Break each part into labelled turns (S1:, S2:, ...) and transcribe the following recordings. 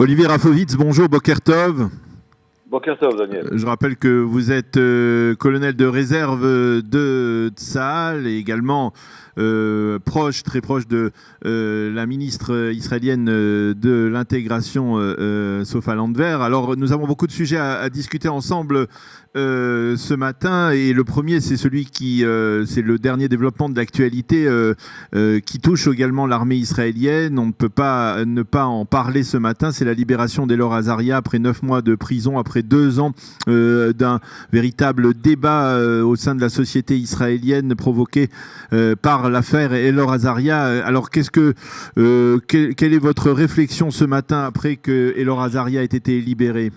S1: Olivier Rafovitz, bonjour, Boker Tov.
S2: Boker Tov, Daniel.
S1: Je rappelle que vous êtes colonel de réserve de Tsahal et également très proche de la ministre israélienne de l'intégration, Sofa Landwehr. Alors, nous avons beaucoup de sujets à discuter ensemble ce matin, et le premier, c'est celui c'est le dernier développement de l'actualité qui touche également l'armée israélienne. On ne peut pas ne pas en parler ce matin. C'est la libération d'Elor Azaria après 9 mois de prison, après 2 ans d'un véritable débat au sein de la société israélienne provoqué par l'affaire Elor Azaria. Alors, quelle est votre réflexion ce matin après que Elor Azaria ait été libéré ?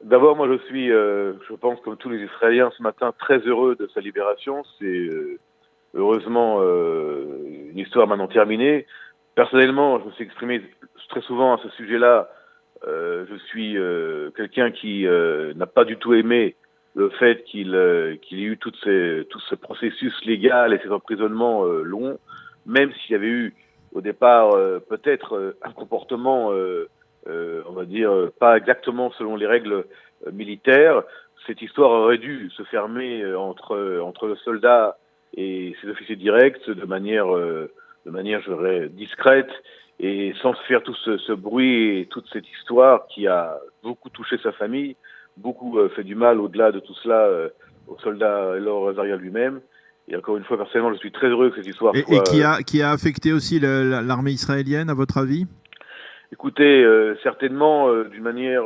S2: D'abord, moi, je suis, je pense, comme tous les Israéliens ce matin, très heureux de sa libération. C'est heureusement une histoire maintenant terminée. Personnellement, je me suis exprimé très souvent à ce sujet-là. Je suis quelqu'un qui n'a pas du tout aimé le fait qu'il ait eu tout ce processus légal et cet emprisonnement long, même s'il y avait eu au départ peut-être un comportement on va dire, pas exactement selon les règles militaires. Cette histoire aurait dû se fermer entre le soldat et ses officiers directs de manière, je dirais, discrète et sans se faire tout ce bruit et toute cette histoire qui a beaucoup touché sa famille, beaucoup fait du mal au-delà de tout cela au soldat Elor Azaria lui-même. Et encore une fois, personnellement, je suis très heureux que cette histoire soit...
S1: Et qui a affecté aussi l'armée israélienne, à votre avis ?
S2: Écoutez, certainement d'une manière,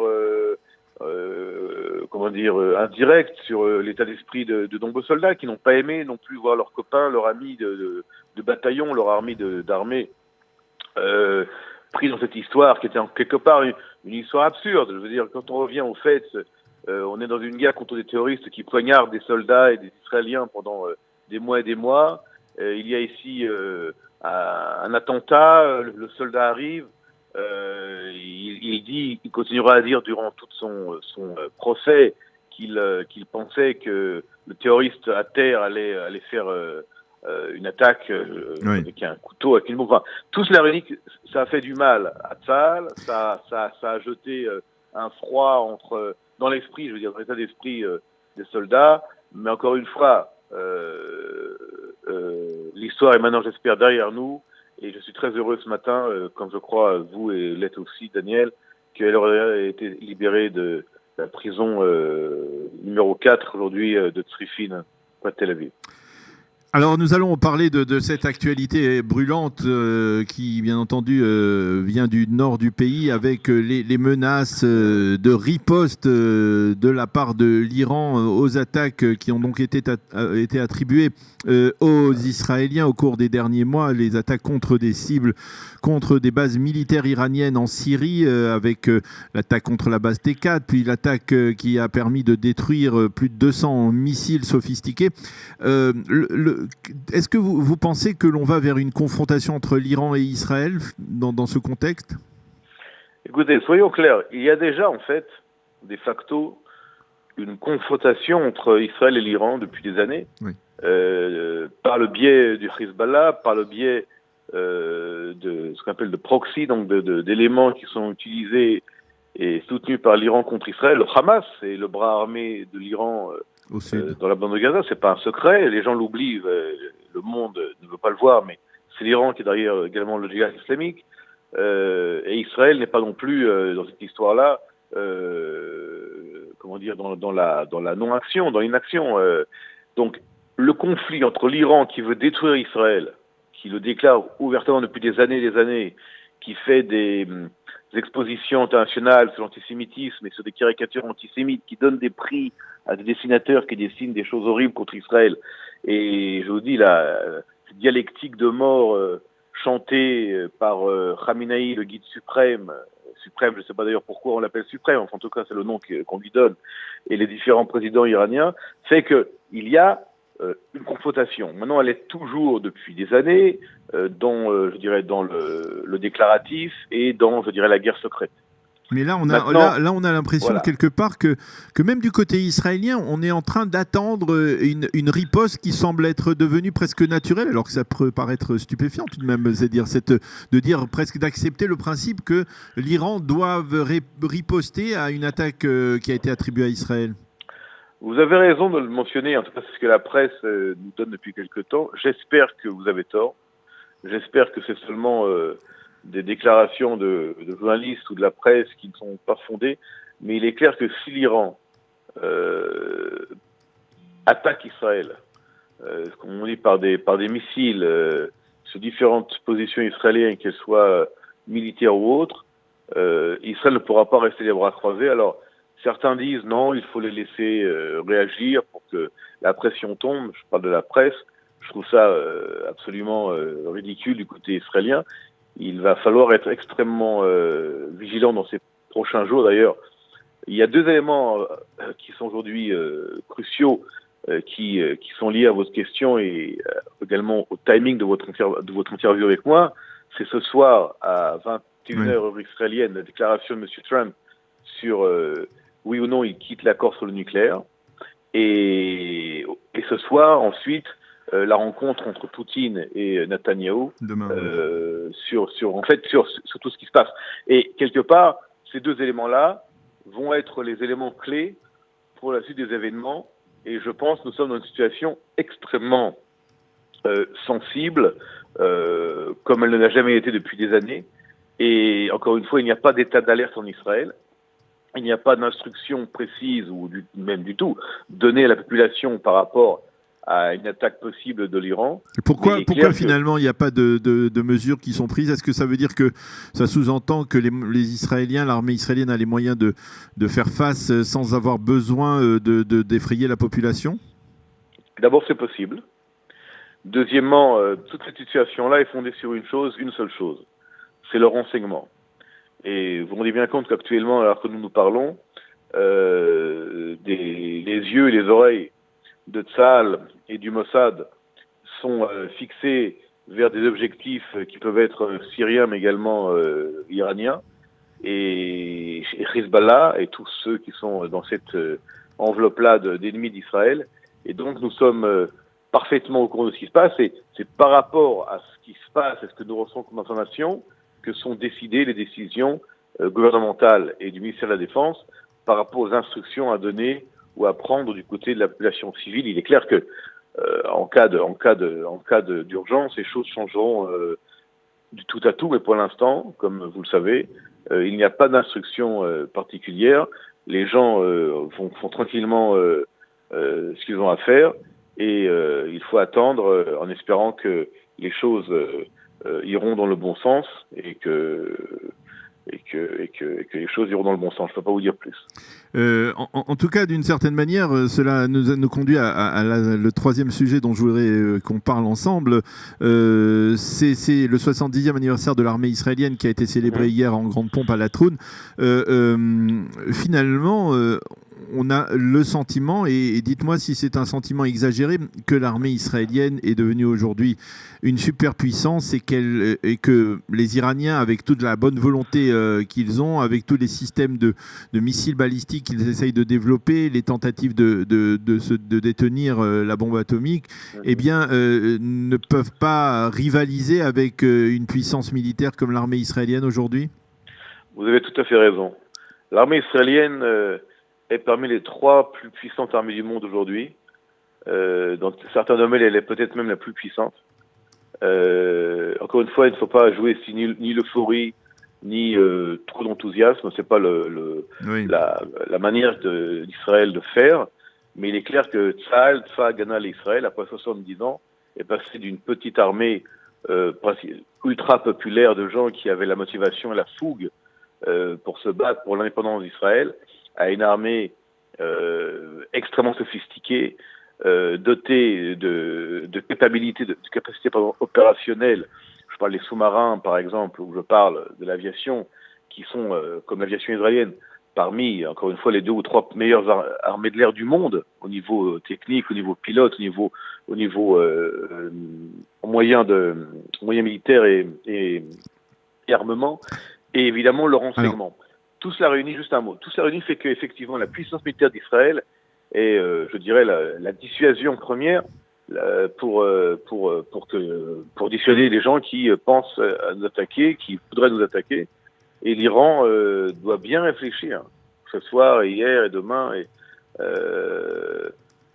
S2: indirecte sur l'état d'esprit de nombreux soldats qui n'ont pas aimé non plus voir leurs copains, leurs amis de bataillon, leur armée d'armée pris dans cette histoire qui était en quelque part une histoire absurde. Je veux dire, quand on revient au fait, on est dans une guerre contre des terroristes qui poignardent des soldats et des Israéliens pendant des mois et des mois. Il y a ici un attentat, le soldat arrive. Il continuera à dire durant tout son procès qu'il pensait que le terroriste à terre allait faire une attaque avec un couteau, avec une bombe. Enfin, tout cela réuni, ça a fait du mal à Tsahal, ça a jeté un froid dans l'esprit, je veux dire, dans l'état d'esprit des soldats. Mais encore une fois, l'histoire est maintenant, j'espère, derrière nous. Et je suis très heureux ce matin, comme je crois vous et l'êtes aussi, Daniel, qu'elle aurait été libérée de la prison numéro 4 aujourd'hui de Tzrifin, près de Tel Aviv.
S1: Alors, nous allons parler de cette actualité brûlante qui, bien entendu, vient du nord du pays, avec les menaces de riposte de la part de l'Iran aux attaques qui ont donc été attribuées aux Israéliens au cours des derniers mois, les attaques contre des cibles, contre des bases militaires iraniennes en Syrie, avec l'attaque contre la base T4, puis l'attaque qui a permis de détruire plus de 200 missiles sophistiqués. Est-ce que vous pensez que l'on va vers une confrontation entre l'Iran et Israël dans ce contexte ?
S2: Écoutez, soyons clairs, il y a déjà en fait, de facto, une confrontation entre Israël et l'Iran depuis des années, oui. Par le biais du Hezbollah, par le biais de ce qu'on appelle de proxy, donc d'éléments qui sont utilisés et soutenus par l'Iran contre Israël. Le Hamas, c'est le bras armé de l'Iran dans la bande de Gaza, c'est pas un secret, les gens l'oublient, le monde ne veut pas le voir, mais c'est l'Iran qui est derrière également le djihad islamique, et Israël n'est pas non plus dans cette histoire-là, dans la non-action, dans l'inaction. Donc le conflit entre l'Iran qui veut détruire Israël, qui le déclare ouvertement depuis des années, qui fait des expositions internationales sur l'antisémitisme et sur des caricatures antisémites, qui donne des prix à des dessinateurs qui dessinent des choses horribles contre Israël. Et je vous dis, la dialectique de mort chantée par Khamenei, le guide suprême, je ne sais pas d'ailleurs pourquoi on l'appelle suprême, enfin, en tout cas c'est le nom qu'on lui donne, et les différents présidents iraniens, fait qu'il y a une confrontation. Maintenant, elle est toujours depuis des années dans le déclaratif et dans, je dirais, la guerre secrète.
S1: Mais là, on a l'impression
S2: Voilà.
S1: quelque part que même du côté israélien, on est en train d'attendre une riposte qui semble être devenue presque naturelle, alors que ça peut paraître stupéfiant tout de même, c'est-à-dire de dire presque d'accepter le principe que l'Iran doive riposter à une attaque qui a été attribuée à Israël.
S2: Vous avez raison de le mentionner, en tout cas c'est ce que la presse nous donne depuis quelque temps. J'espère que vous avez tort. J'espère que c'est seulement des déclarations de journalistes ou de la presse qui ne sont pas fondées. Mais il est clair que si l'Iran attaque Israël, comme on dit par des missiles sur différentes positions israéliennes, qu'elles soient militaires ou autres, Israël ne pourra pas rester les bras croisés. Alors, certains disent non, il faut les laisser réagir pour que la pression tombe. Je parle de la presse. Je trouve ça absolument ridicule du côté israélien. Il va falloir être extrêmement vigilant dans ces prochains jours. D'ailleurs, il y a deux éléments qui sont aujourd'hui cruciaux, qui sont liés à votre question et également au timing de votre interview avec moi. C'est ce soir à 21h heure israélienne, la déclaration de M. Trump sur oui ou non il quitte l'accord sur le nucléaire. Et ce soir, ensuite, la rencontre entre Poutine et Netanyahou sur tout ce qui se passe. Et quelque part, ces deux éléments-là vont être les éléments clés pour la suite des événements. Et je pense que nous sommes dans une situation extrêmement sensible, comme elle ne l'a jamais été depuis des années. Et encore une fois, il n'y a pas d'état d'alerte en Israël. Il n'y a pas d'instruction précise ou même du tout donnée à la population par rapport à une attaque possible de l'Iran.
S1: Pourquoi finalement il n'y a pas de mesures qui sont prises? Est-ce que ça veut dire que ça sous-entend que les Israéliens, l'armée israélienne a les moyens de faire face sans avoir besoin d'effrayer la population?
S2: D'abord, c'est possible. Deuxièmement, toute cette situation-là est fondée sur une seule chose, c'est le renseignement. Et vous vous rendez bien compte qu'actuellement, alors que nous nous parlons, les yeux et les oreilles de Tsahal et du Mossad sont fixés vers des objectifs qui peuvent être syriens mais également iraniens, et Hezbollah et tous ceux qui sont dans cette enveloppe-là d'ennemis d'Israël. Et donc nous sommes parfaitement au courant de ce qui se passe, et c'est par rapport à ce qui se passe, à ce que nous recevons comme information, que sont décidées les décisions gouvernementales et du ministère de la Défense par rapport aux instructions à donner ou à prendre du côté de la population civile. Il est clair que en cas d'urgence, les choses changeront du tout à tout, mais pour l'instant, comme vous le savez, il n'y a pas d'instruction particulière. Les gens font tranquillement ce qu'ils ont à faire, et il faut attendre en espérant que les choses iront dans le bon sens et que les choses iront dans le bon sens. Je ne peux pas vous dire plus.
S1: En tout cas, d'une certaine manière, cela nous conduit le troisième sujet dont je voudrais qu'on parle ensemble. C'est le 70e anniversaire de l'armée israélienne qui a été célébré hier en grande pompe à Latroun. Finalement, on a le sentiment, et dites-moi si c'est un sentiment exagéré, que l'armée israélienne est devenue aujourd'hui une superpuissance, et que les Iraniens, avec toute la bonne volonté qu'ils ont, avec tous les systèmes de missiles balistiques qu'ils essayent de développer, les tentatives de détenir la bombe atomique, eh bien, ne peuvent pas rivaliser avec une puissance militaire comme l'armée israélienne aujourd'hui?
S2: Vous avez tout à fait raison. L'armée israélienne est parmi les 3 plus puissantes armées du monde aujourd'hui. Dans certains domaines, elle est peut-être même la plus puissante. Encore une fois, il ne faut pas jouer ni l'euphorie, ni trop d'enthousiasme. C'est pas la manière d'Israël de faire. Mais il est clair que Tzahal, Tzva Hagana l'Israël, après 70 ans, est passé d'une petite armée ultra populaire de gens qui avaient la motivation et la fougue pour se battre pour l'indépendance d'Israël, à une armée extrêmement sophistiquée, dotée de capacités opérationnelles. Je parle des sous-marins, par exemple, ou je parle de l'aviation, qui sont, comme l'aviation israélienne, parmi, encore une fois, les 2 ou 3 meilleures armées de l'air du monde, au niveau technique, au niveau pilote, au niveau moyens militaires et armement, et évidemment le renseignement. tout cela réunit, juste un mot, tout cela réunit fait qu'effectivement la puissance militaire d'Israël est, je dirais, la dissuasion première pour dissuader les gens qui pensent à nous attaquer, qui voudraient nous attaquer. Et l'Iran doit bien réfléchir, ce soir, et hier et demain, et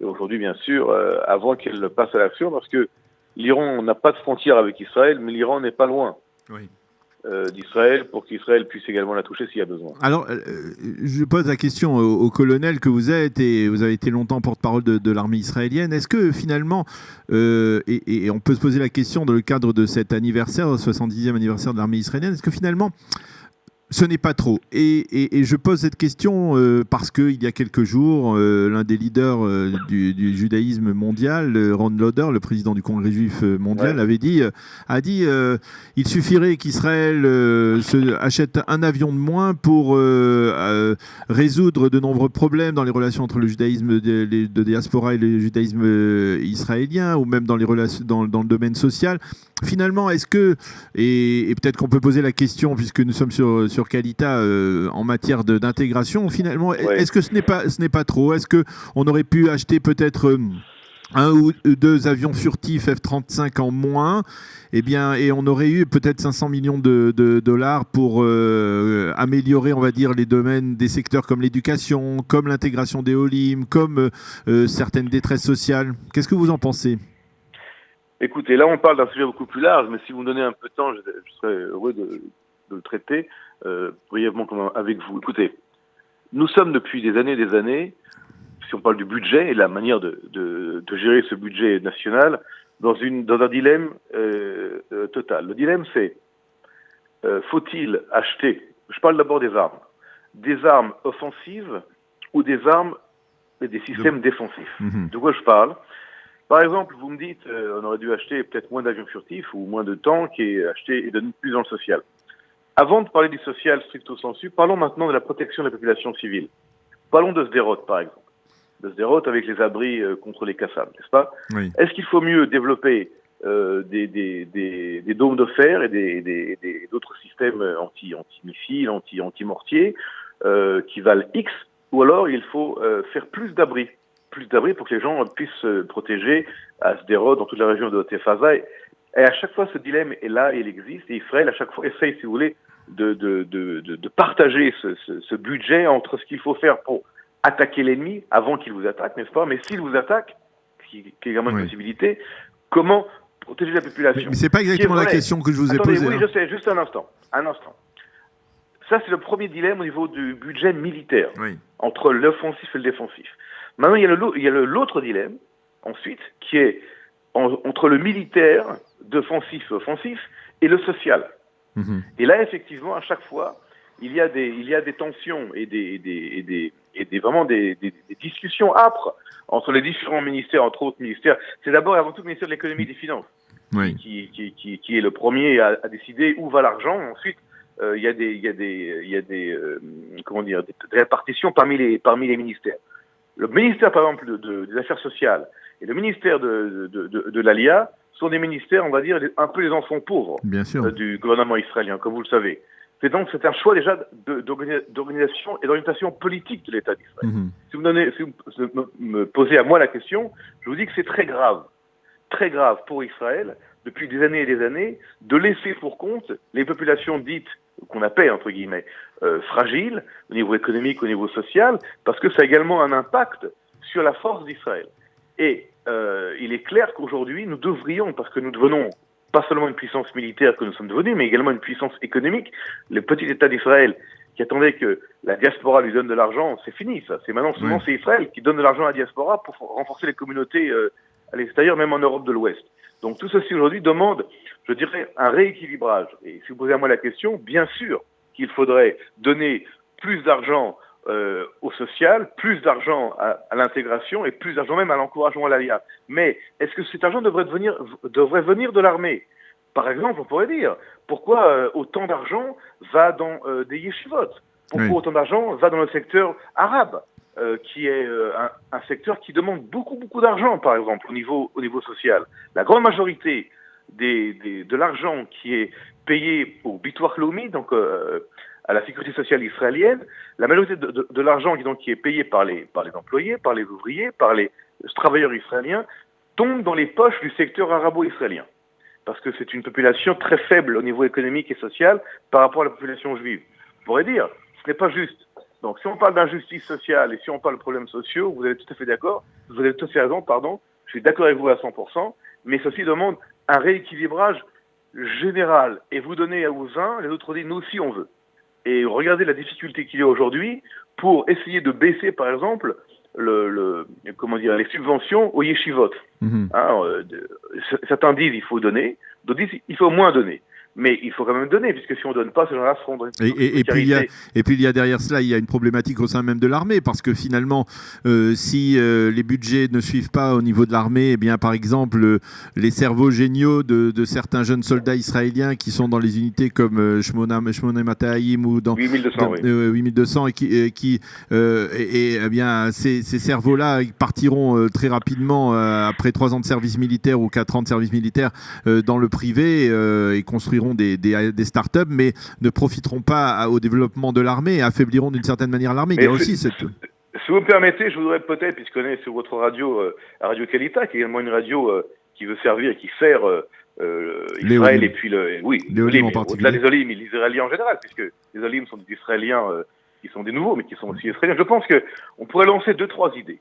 S2: aujourd'hui bien sûr, avant qu'elle passe à l'action, parce que l'Iran n'a pas de frontière avec Israël, mais l'Iran n'est pas loin d'Israël pour qu'Israël puisse également la toucher s'il y a besoin.
S1: Alors, je pose la question au colonel que vous êtes, et vous avez été longtemps porte-parole de l'armée israélienne. Est-ce que finalement, et on peut se poser la question dans le cadre de cet anniversaire, 70e anniversaire de l'armée israélienne, est-ce que finalement, ce n'est pas trop? Et je pose cette question parce qu'il y a quelques jours, l'un des leaders du judaïsme mondial, Ron Lauder, le président du Congrès juif mondial, a dit il suffirait qu'Israël achète un avion de moins pour résoudre de nombreux problèmes dans les relations entre le judaïsme de diaspora et le judaïsme israélien, ou même dans les relations dans le domaine social. Finalement, est-ce que, et peut-être qu'on peut poser la question, puisque nous sommes sur Kalita en matière d'intégration, finalement, est-ce que ce n'est pas trop? Est-ce qu'on aurait pu acheter peut-être un ou deux avions furtifs F-35 en moins, et on aurait eu peut-être 500 millions de dollars pour améliorer, on va dire, les domaines des secteurs comme l'éducation, comme l'intégration des Olim, comme certaines détresses sociales. Qu'est-ce que vous en pensez?
S2: Écoutez, là on parle d'un sujet beaucoup plus large, mais si vous me donnez un peu de temps, je serais heureux de le traiter brièvement avec vous. Écoutez, nous sommes depuis des années, si on parle du budget et de la manière de gérer ce budget national, dans un dilemme total. Le dilemme c'est, faut-il acheter, je parle d'abord des armes offensives ou des armes et des systèmes défensifs. De quoi je parle? Par exemple, vous me dites, on aurait dû acheter peut-être moins d'avions furtifs ou moins de tanks et donner plus dans le social. Avant de parler du social stricto sensu, parlons maintenant de la protection de la population civile. Parlons de Sderot, par exemple. De Sderot avec les abris contre les Qassam, n'est-ce pas? Oui. Est-ce qu'il faut mieux développer des dômes de fer et d'autres systèmes anti-missiles, anti-mortiers qui valent X, ou alors il faut faire plus d'abris pour que les gens puissent se protéger à Sderot, dans toute la région de Haute-Faza. Et à chaque fois, ce dilemme est là, il existe, et Israël, à chaque fois, essaye, si vous voulez, de partager ce budget entre ce qu'il faut faire pour attaquer l'ennemi avant qu'il vous attaque, n'est-ce pas? Mais s'il vous attaque, qui est également une possibilité, comment protéger la population?
S1: Mais c'est pas exactement la question que je vous ai posée.
S2: Oui, je sais, juste un instant. Ça, c'est le premier dilemme au niveau du budget militaire, entre l'offensif et le défensif. Maintenant, il y a l'autre dilemme, ensuite, qui est entre le militaire, d'offensif et offensif, et le social. Et là, effectivement, à chaque fois, il y a des tensions et vraiment des discussions âpres entre les différents ministères, entre autres ministères. C'est d'abord et avant tout le ministère de l'économie et des finances qui est le premier à décider où va l'argent. Ensuite, il y a des répartitions parmi les ministères. Le ministère, par exemple, des Affaires sociales et le ministère de l'Alia sont des ministères, on va dire, un peu les enfants pauvres du gouvernement israélien, comme vous le savez. C'est un choix déjà d'organisation et d'orientation politique de l'État d'Israël. Si vous me posez à moi la question, je vous dis que c'est très grave pour Israël, depuis des années et des années, de laisser pour compte les populations dites, qu'on appelle, entre guillemets, fragiles, au niveau économique, au niveau social, parce que ça a également un impact sur la force d'Israël. Et il est clair qu'aujourd'hui, nous devrions, parce que nous devenons pas seulement une puissance militaire que nous sommes devenus, mais également une puissance économique, le petit État d'Israël qui attendait que la diaspora lui donne de l'argent, c'est fini ça. C'est maintenant seulement c'est Israël qui donne de l'argent à la diaspora pour renforcer les communautés à l'extérieur, même en Europe de l'Ouest. Donc tout ceci aujourd'hui demande, je dirais, un rééquilibrage. Et si vous posez à moi la question, bien sûr qu'il faudrait donner plus d'argent au social, plus d'argent à l'intégration et plus d'argent même à l'encouragement à l'ALIA. Mais est-ce que cet argent devrait venir de l'armée? Par exemple, on pourrait dire, pourquoi autant d'argent va dans des yeshivot? Pourquoi autant d'argent va dans le secteur arabe, qui est un secteur qui demande beaucoup d'argent, par exemple, au niveau social? La grande majorité de l'argent qui est payé au Bitoach Leumi, donc à la sécurité sociale israélienne, la majorité de l'argent qui est payé par les employés, par les ouvriers, par les travailleurs israéliens, tombe dans les poches du secteur arabo-israélien. Parce que c'est une population très faible au niveau économique et social par rapport à la population juive. Je pourrais dire, ce n'est pas juste. Donc si on parle d'injustice sociale et si on parle de problèmes sociaux, vous avez tout à fait d'accord, vous avez tout à fait raison, pardon, je suis d'accord avec vous à 100%, mais ceci demande un rééquilibrage général. Et vous donnez aux uns, les autres disent, nous aussi on veut. Et regardez la difficulté qu'il y a aujourd'hui pour essayer de baisser, par exemple, les subventions aux yeshivot. Certains disent il faut donner, d'autres disent il faut moins donner. Mais il faut quand même donner, puisque si on ne donne pas, ces gens-là seront dans une
S1: et puis il y a derrière cela, il y a une problématique au sein même de l'armée, parce que finalement, si les budgets ne suivent pas au niveau de l'armée, eh bien, par exemple, les cerveaux géniaux de certains jeunes soldats israéliens qui sont dans les unités comme Shmona Mataïm ou dans 8200, eh bien, ces cerveaux-là partiront très rapidement après 3 ans de service militaire ou 4 ans de service militaire dans le privé et construiront des start-up, mais ne profiteront pas au développement de l'armée et affaibliront d'une certaine manière l'armée. Il y a aussi cette...
S2: Si vous me permettez, je voudrais peut-être, puisqu'on est sur votre radio, Radio Kalita, qui est également une radio qui veut servir et qui sert Israël et puis les Olim en particulier. Au-delà des Olim, les Israéliens en général, puisque les Olim sont des Israéliens qui sont des nouveaux, mais qui sont aussi Israéliens. Je pense qu'on pourrait lancer 2-3 idées.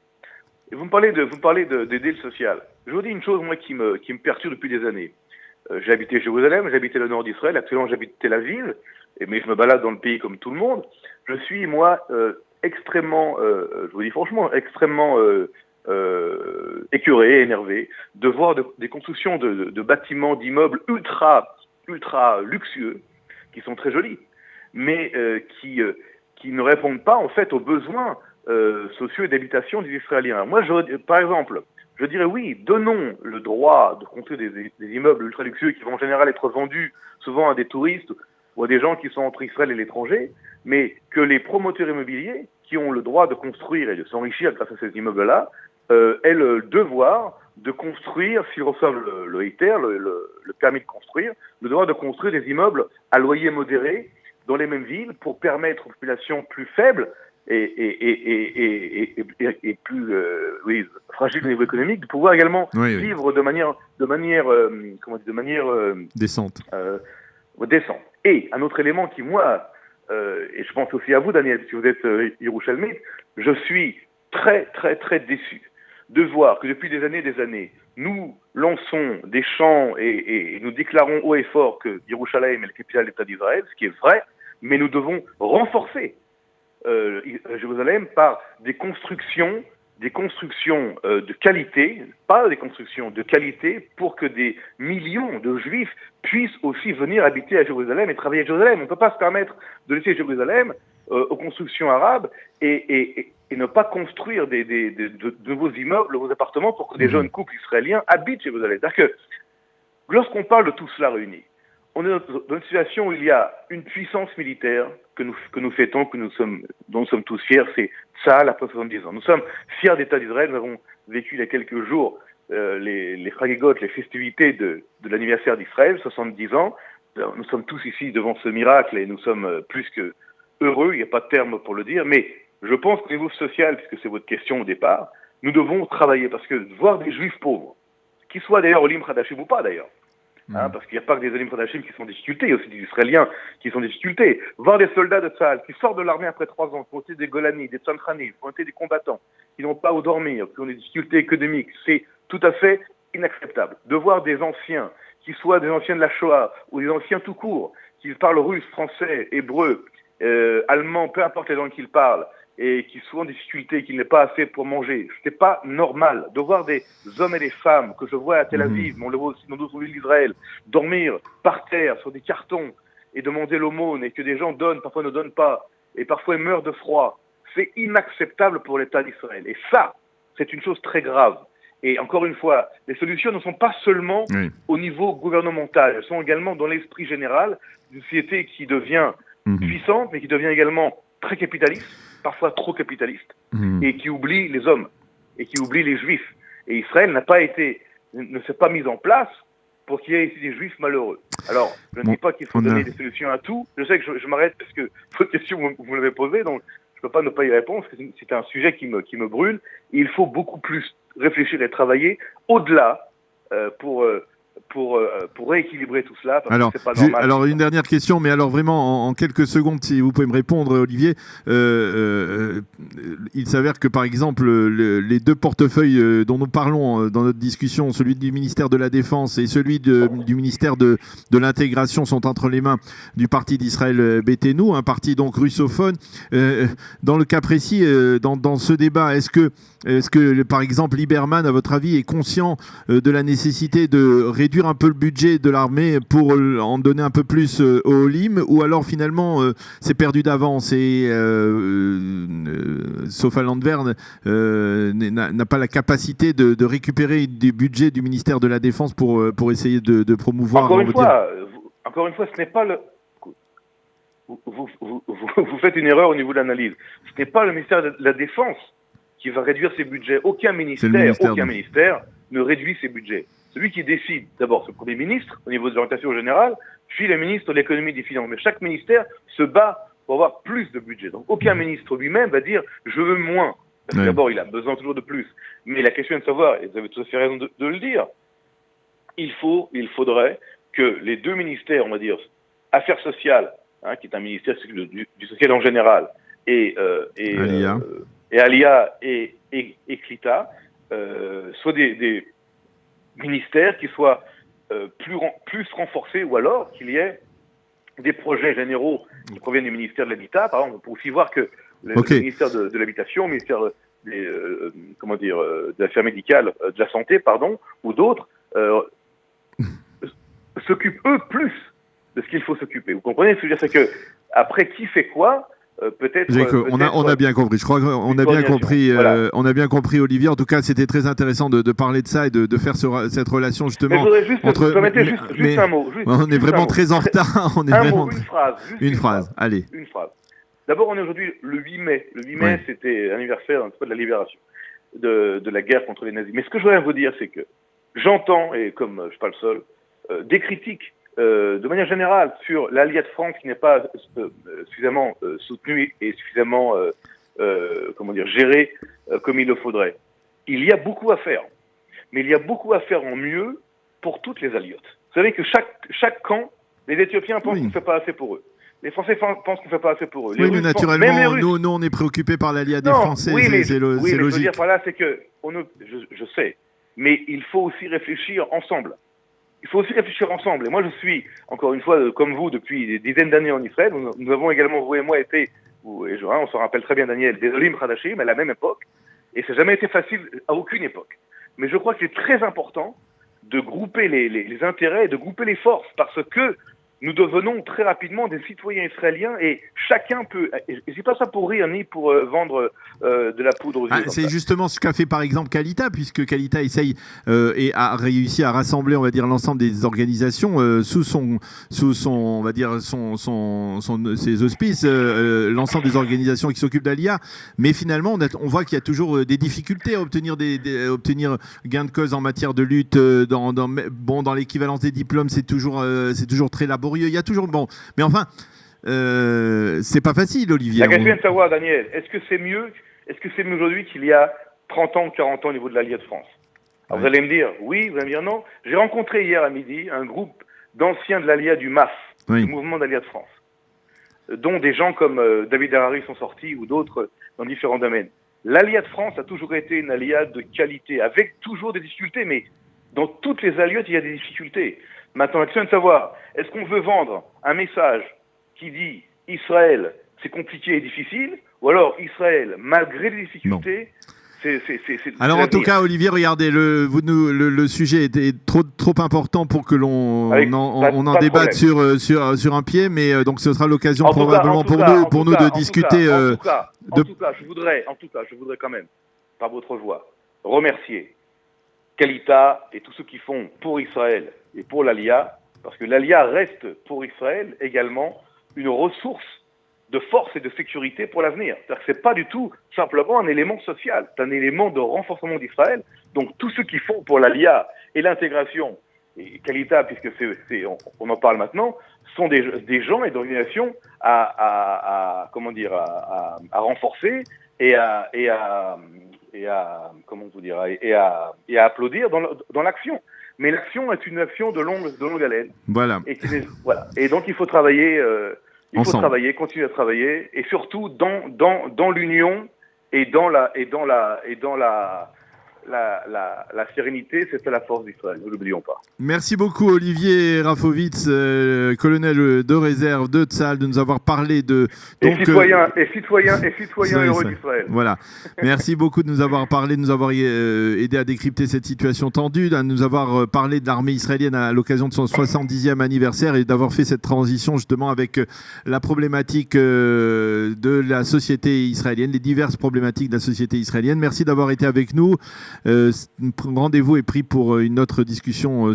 S2: Et vous me parlez d'aider le social. Je vous dis une chose, moi, qui me perturbe depuis des années. J'ai habité Jérusalem, j'ai habité le nord d'Israël, actuellement j'habite Tel Aviv, mais je me balade dans le pays comme tout le monde. Je suis, moi, extrêmement, je vous dis franchement, extrêmement écœuré, énervé, de voir des constructions de bâtiments, d'immeubles ultra luxueux, qui sont très jolis, mais qui ne répondent pas, en fait, aux besoins sociaux et d'habitation des Israéliens. Moi, par exemple, je dirais oui, donnons le droit de construire des immeubles ultra luxueux qui vont en général être vendus souvent à des touristes ou à des gens qui sont entre Israël et l'étranger, mais que les promoteurs immobiliers qui ont le droit de construire et de s'enrichir grâce à ces immeubles-là aient le devoir de construire, s'ils reçoivent le HITER, le permis de construire, le devoir de construire des immeubles à loyer modéré dans les mêmes villes pour permettre aux populations plus faibles et plus fragile au niveau économique, de pouvoir également vivre de manière
S1: décente.
S2: Décente. Et un autre élément qui, moi, et je pense aussi à vous, Daniel, si vous êtes Yerushalmite, je suis très, très, très déçu de voir que depuis des années, nous lançons des chants et nous déclarons haut et fort que Yerushalayim est la capitale de l'État d'Israël, ce qui est vrai, mais nous devons renforcer Jérusalem par des constructions de qualité, pas des constructions de qualité, pour que des millions de Juifs puissent aussi venir habiter à Jérusalem et travailler à Jérusalem. On ne peut pas se permettre de laisser Jérusalem aux constructions arabes et ne pas construire de nouveaux immeubles, de nouveaux appartements pour que des jeunes couples israéliens habitent Jérusalem. C'est-à-dire que lorsqu'on parle de tout cela réuni, on est dans une situation où il y a une puissance militaire que nous fêtons, dont nous sommes tous fiers, c'est Tsahal après 70 ans. Nous sommes fiers d'État d'Israël. Nous avons vécu il y a quelques jours les Chagigot, les festivités de l'anniversaire d'Israël, 70 ans. Nous sommes tous ici devant ce miracle et nous sommes plus que heureux, il n'y a pas de terme pour le dire, mais je pense qu'au niveau social, puisque c'est votre question au départ, nous devons travailler, parce que voir des Juifs pauvres, qu'ils soient d'ailleurs Olim Khadashim ou pas d'ailleurs, parce qu'il n'y a pas que des Olim Khadashim qui sont en difficulté, il y a aussi des Israéliens qui sont en difficulté. Voir des soldats de Tsahal qui sortent de l'armée après 3 ans, qui ont été des Golani, des Tzanchani, qui ont été des combattants, qui n'ont pas où dormir, qui ont des difficultés économiques, c'est tout à fait inacceptable. De voir des anciens, qui soient des anciens de la Shoah, ou des anciens tout court, qui parlent russe, français, hébreu, allemand, peu importe les langues qu'ils parlent, et qui sont en difficulté, qui n'aient pas assez pour manger. Ce n'est pas normal de voir des hommes et des femmes que je vois à Tel Aviv, mais on le voit aussi dans d'autres villes d'Israël, dormir par terre sur des cartons et demander l'aumône, et que des gens donnent, parfois ne donnent pas, et parfois ils meurent de froid. C'est inacceptable pour l'État d'Israël. Et ça, c'est une chose très grave. Et encore une fois, les solutions ne sont pas seulement au niveau gouvernemental, elles sont également dans l'esprit général d'une société qui devient puissante, mais qui devient également très capitaliste, parfois trop capitaliste, et qui oublie les hommes, et qui oublie les Juifs. Et Israël ne s'est pas mis en place pour qu'il y ait ici des juifs malheureux. Alors, je ne dis pas qu'il faut donner des solutions à tout. Je sais que je m'arrête parce que votre question, vous l'avez posée, donc je ne peux pas ne pas y répondre, parce que c'est un sujet qui me brûle. Et il faut beaucoup plus réfléchir et travailler au-delà pour rééquilibrer tout cela, parce que c'est pas normal.
S1: Alors, une dernière question, mais alors vraiment en quelques secondes, si vous pouvez me répondre, Olivier. Il s'avère que, par exemple, les deux portefeuilles dont nous parlons dans notre discussion, celui du ministère de la Défense et celui du ministère de l'Intégration, sont entre les mains du parti d'Israël Beiteinu, un parti donc russophone. Dans le cas précis, dans ce débat, est-ce que, par exemple, Lieberman, à votre avis, est conscient de la nécessité de réduire un peu le budget de l'armée pour en donner un peu plus au Olim, ou alors finalement c'est perdu d'avance et Sofa Landwehr n'a pas la capacité de récupérer du budget du ministère de la Défense pour essayer de promouvoir...
S2: Encore une fois, ce n'est pas le... Vous faites une erreur au niveau de l'analyse. Ce n'est pas le ministère de la Défense qui va réduire ses budgets. Aucun ministère ne réduit ses budgets. Celui qui décide, d'abord, c'est le Premier ministre, au niveau de l'orientation générale, puis le ministre de l'économie et des finances. Mais chaque ministère se bat pour avoir plus de budget. Donc aucun ministre lui-même va dire « je veux moins ». Parce que d'abord, il a besoin toujours de plus. Mais la question est de savoir, et vous avez tout à fait raison de le dire, il faudrait que les deux ministères, on va dire, Affaires sociales, qui est un ministère du social en général, et Alia et Klita, soient des ministères qui soient plus renforcés, ou alors qu'il y ait des projets généraux qui proviennent du ministère de l'Habitat. Par exemple, on peut aussi voir que le ministère de l'Habitation, le ministère de l'Affaires médicales, de la Santé, ou d'autres, s'occupent eux plus de ce qu'il faut s'occuper. Vous comprenez ce que je veux dire? C'est que après qui fait quoi,
S1: on a bien compris. Je crois qu'on a bien compris. Voilà. On a bien compris, Olivier. En tout cas, c'était très intéressant de parler de ça et de faire cette relation justement
S2: juste un mot.
S1: On est vraiment très en retard. Une phrase. Allez.
S2: Une phrase. D'abord, on est aujourd'hui le 8 mai. Le 8 mai, c'était l'anniversaire de la libération de la guerre contre les nazis. Mais ce que je voudrais vous dire, c'est que j'entends, et comme je ne suis pas le seul, des critiques de manière générale sur l'Alliance de France qui n'est pas suffisamment soutenue et suffisamment gérée comme il le faudrait. Il y a beaucoup à faire, mais il y a beaucoup à faire en mieux pour toutes les alliances. Vous savez que chaque camp, les Éthiopiens pensent qu'on ne fait pas assez pour eux. Les Français pensent qu'on ne fait pas assez pour eux.
S1: Les Russes, naturellement, nous on est préoccupés par l'alliance des Français, c'est logique.
S2: Ce que je veux dire par là, c'est que, je sais, mais il faut aussi réfléchir ensemble. Il faut aussi réfléchir ensemble. Et moi, je suis, encore une fois, comme vous, depuis des dizaines d'années en Israël. Nous avons également, vous et moi, été, on s'en rappelle très bien, Daniel, des Olim Khadashim à la même époque. Et ça n'a jamais été facile à aucune époque. Mais je crois que c'est très important de grouper les intérêts, de grouper les forces, parce que nous devenons très rapidement des citoyens israéliens et chacun peut... Et c'est pas ça pour rire ni pour vendre de la poudre aux yeux.
S1: C'est justement ce qu'a fait par exemple Kalita, puisque Kalita essaye et a réussi à rassembler, on va dire, l'ensemble des organisations sous son, on va dire, ses auspices, l'ensemble des organisations qui s'occupent d'Alia. Mais finalement, on voit qu'il y a toujours des difficultés à obtenir gain de cause en matière de lutte. Dans l'équivalence des diplômes, c'est toujours très laborieux. Il y a toujours mais enfin, c'est pas facile, Olivier.
S2: La question est de savoir, Daniel, est-ce que c'est mieux aujourd'hui qu'il y a 30 ans ou 40 ans au niveau de l'Alliance de France? Alors vous allez me dire oui, vous allez me dire non. J'ai rencontré hier à midi un groupe d'anciens de l'Alliance du MAF, du mouvement d'Alliance de France, dont des gens comme David Harari sont sortis ou d'autres dans différents domaines. L'Alliance de France a toujours été une alliance de qualité, avec toujours des difficultés, mais dans toutes les alliances, il y a des difficultés. Maintenant, la question est de savoir, est-ce qu'on veut vendre un message qui dit Israël, c'est compliqué et difficile, ou alors Israël, malgré les difficultés, c'est
S1: alors en tout cas, Olivier, regardez, le sujet est trop important pour que l'on en débatte sur un pied, mais donc ce sera l'occasion probablement pour nous de discuter.
S2: En tout cas, je voudrais quand même, par votre voix, remercier Kalita et tous ceux qui font pour Israël et pour l'Alia, parce que l'Alia reste pour Israël également une ressource de force et de sécurité pour l'avenir. C'est-à-dire que c'est pas du tout simplement un élément social, c'est un élément de renforcement d'Israël. Donc tous ceux qui font pour l'Alia et l'intégration et Kalita, puisque on en parle maintenant, sont des gens et d'organisations à renforcer et à applaudir dans l'action. Mais l'action est une action de longue haleine.
S1: Voilà.
S2: Et donc il faut travailler,
S1: ensemble.
S2: Continuer à travailler, et surtout dans l'union et dans la sérénité, c'est la force d'Israël, ne l'oublions pas.
S1: Merci beaucoup Olivier Rafovitz, colonel de réserve de Tsahal, de nous avoir parlé de...
S2: Citoyen heureux d'Israël.
S1: Voilà. Merci beaucoup de nous avoir parlé, de nous avoir aidé à décrypter cette situation tendue, de nous avoir parlé de l'armée israélienne à l'occasion de son 70e anniversaire et d'avoir fait cette transition justement avec la problématique de la société israélienne, les diverses problématiques de la société israélienne. Merci d'avoir été avec nous. Rendez-vous est pris pour une autre discussion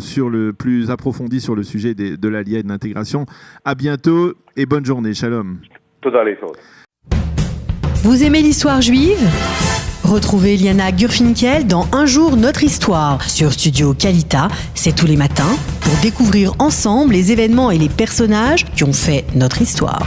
S1: plus approfondie sur le sujet de l'Aliyah et de l'intégration. À bientôt et bonne journée. Shalom.
S3: Vous aimez l'histoire juive ? Retrouvez Liana Gurfinkel dans Un jour notre histoire sur Studio Kalita. C'est tous les matins pour découvrir ensemble les événements et les personnages qui ont fait notre histoire.